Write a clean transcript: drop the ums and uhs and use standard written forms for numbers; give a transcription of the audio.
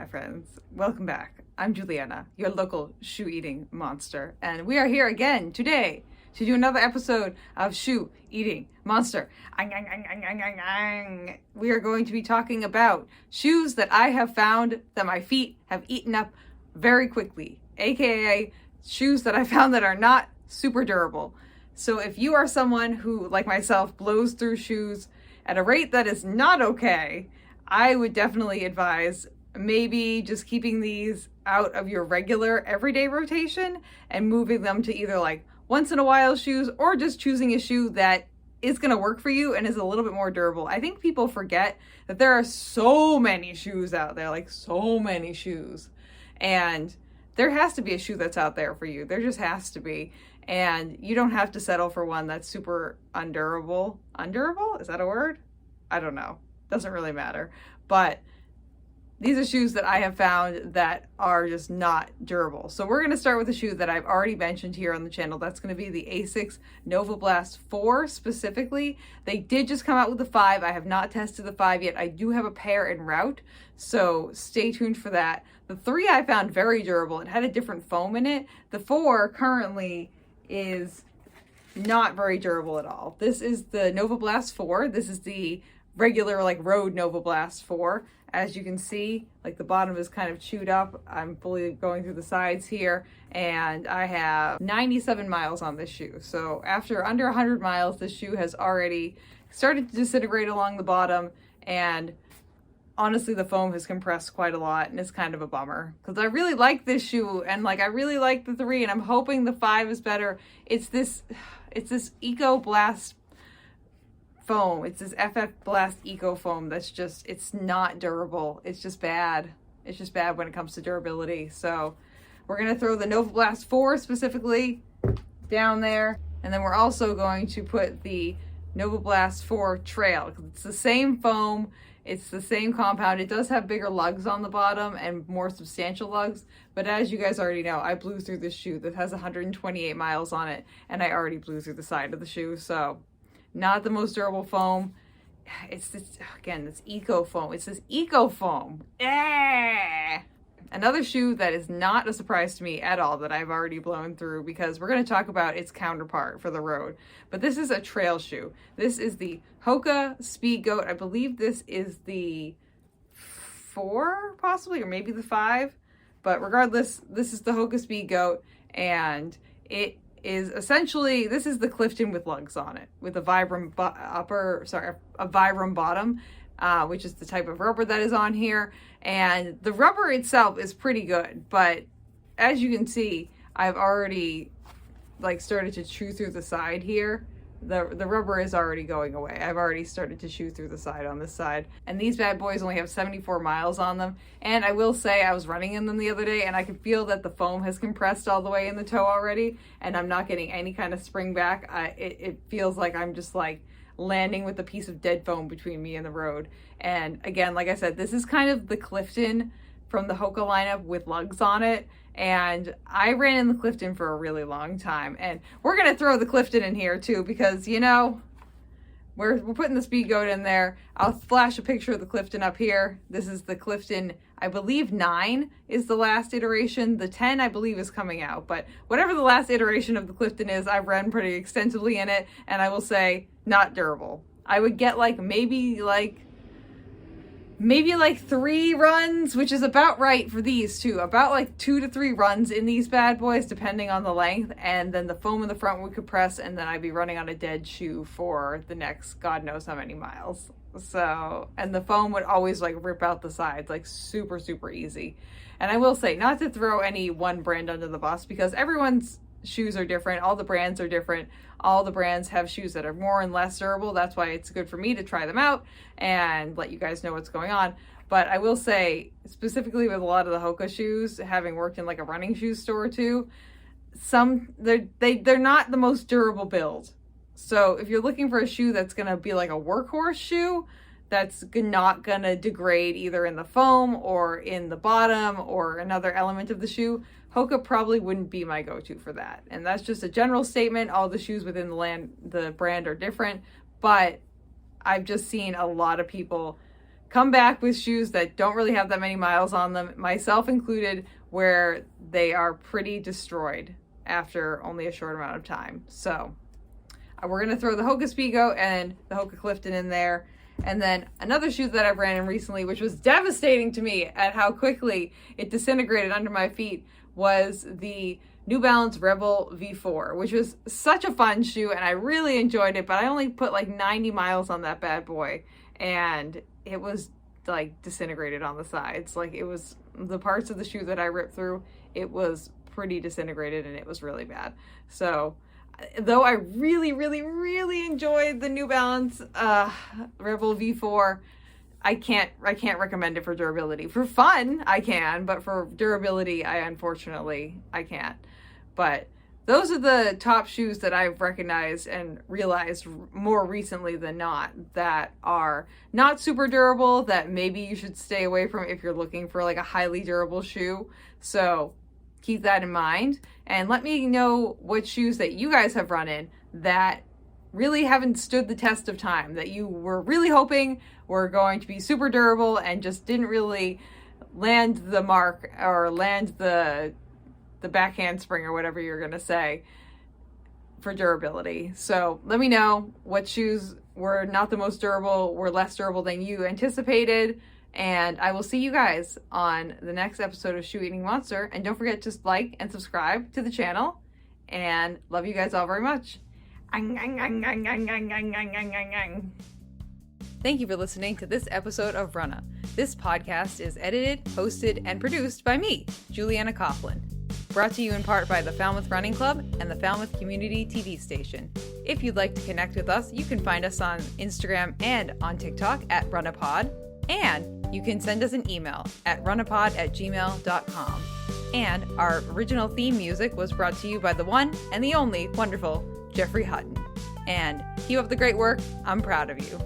my friends. Welcome back. I'm Julianna, your local shoe eating monster, and we are here again today to do another episode of Shoe Eating Monster. We are going to be talking about shoes that I have found that my feet have eaten up very quickly, aka shoes that I found that are not super durable. So if you are someone who, like myself, blows through shoes at a rate that is not okay, I would definitely advise maybe just keeping these out of your regular everyday rotation and moving them to either like once in a while shoes or just choosing a shoe that is going to work for you and is a little bit more durable. I think people forget that there are so many shoes out there, like so many shoes. And there has to be a shoe that's out there for you. There just has to be. And you don't have to settle for one that's super undurable. Undurable? Is that a word? I don't know. Doesn't really matter. But these are shoes that I have found that are just not durable. So we're going to start with a shoe that I've already mentioned here on the channel. That's going to be the Asics Novablast 4 specifically. They did just come out with the 5. I have not tested the 5 yet. I do have a pair en route, so stay tuned for that. The 3 I found very durable. It had a different foam in it. The 4 currently is not very durable at all. This is the Novablast 4. This is the regular like road Novablast 4. As you can see, like the bottom is kind of chewed up. I'm fully going through the sides here, and I have 97 miles on this shoe. So after under 100 miles, this shoe has already started to disintegrate along the bottom, and honestly the foam has compressed quite a lot, and it's kind of a bummer because I really like this shoe, and like I really like the 3, and I'm hoping the 5 is better. It's this Eco Blast foam. It's this FF Blast Eco foam that's just, it's not durable. It's just bad. It's just bad when it comes to durability. So we're going to throw the Novablast 4 specifically down there, and then we're also going to put the Novablast 4 Trail because it's the same foam. It's the same compound. It does have bigger lugs on the bottom and more substantial lugs, but as you guys already know, I blew through this shoe that has 128 miles on it, and I already blew through the side of the shoe. So not the most durable foam. It's this, again, this eco foam. It's this eco foam. Another shoe that is not a surprise to me at all that I've already blown through, because we're going to talk about its counterpart for the road. But this is a trail shoe. This is the Hoka Speedgoat. I believe this is the 4 possibly, or maybe the 5. But regardless, this is the Hoka Speedgoat, and it is essentially, this is the Clifton with lugs on it, with a Vibram bottom, which is the type of rubber that is on here. And the rubber itself is pretty good, but as you can see, I've already like started to chew through the side here. The rubber is already going away. I've already started to chew through the side on this side. And these bad boys only have 74 miles on them. And I will say, I was running in them the other day, and I could feel that the foam has compressed all the way in the toe already, and I'm not getting any kind of spring back. It feels like I'm just like landing with a piece of dead foam between me and the road. And again, like I said, this is kind of the Clifton from the Hoka lineup with lugs on it. And I ran in the Clifton for a really long time, and we're going to throw the Clifton in here too, because, you know, we're putting the Speedgoat in there. I'll flash a picture of the Clifton up here. This is the Clifton, I believe 9 is the last iteration. The 10 I believe is coming out, but whatever the last iteration of the Clifton is, I've run pretty extensively in it, and I will say not durable. I would get like maybe like 3 runs, which is about right for these two. About like 2 to 3 runs in these bad boys, depending on the length. And then the foam in the front would compress, and then I'd be running on a dead shoe for the next God knows how many miles. So, and the foam would always like rip out the sides, like super, super easy. And I will say, not to throw any one brand under the bus, because everyone's shoes are different. All the brands are different. All the brands have shoes that are more and less durable. That's why it's good for me to try them out and let you guys know what's going on. But I will say, specifically with a lot of the Hoka shoes, having worked in like a running shoe store too, they're not the most durable build. So if you're looking for a shoe that's gonna be like a workhorse shoe, that's not gonna degrade either in the foam or in the bottom or another element of the shoe, Hoka probably wouldn't be my go-to for that. And that's just a general statement. All the shoes within the brand are different, but I've just seen a lot of people come back with shoes that don't really have that many miles on them, myself included, where they are pretty destroyed after only a short amount of time. So we're going to throw the Hoka Speedgoat and the Hoka Clifton in there. And then another shoe that I've ran in recently, which was devastating to me at how quickly it disintegrated under my feet, was the New Balance Rebel V4, which was such a fun shoe and I really enjoyed it, but I only put like 90 miles on that bad boy and it was like disintegrated on the sides. Like, it was the parts of the shoe that I ripped through, it was pretty disintegrated and it was really bad. So though I really enjoyed the New Balance Rebel V4, I can't recommend it for durability. For fun, I can, but for durability, unfortunately can't. But those are the top shoes that I've recognized and realized more recently than not that are not super durable, that maybe you should stay away from if you're looking for like a highly durable shoe. So keep that in mind and let me know what shoes that you guys have run in that really haven't stood the test of time, that you were really hoping were going to be super durable and just didn't really land the mark or land the backhand spring or whatever you're going to say for durability. So let me know what shoes were not the most durable, were less durable than you anticipated, and I will see you guys on the next episode of Shoe Eating Monster. And don't forget to like and subscribe to the channel, and love you guys all very much. Thank you for listening to this episode of Runna. This podcast is edited, hosted, and produced by me, Julianna Coughlin. Brought to you in part by the Falmouth Running Club and the Falmouth Community TV station. If you'd like to connect with us, you can find us on Instagram and on TikTok at runnapod, and you can send us an email at runnapod@gmail.com. And our original theme music was brought to you by the one and the only wonderful Jeffrey Hutton. And keep up the great work. I'm proud of you.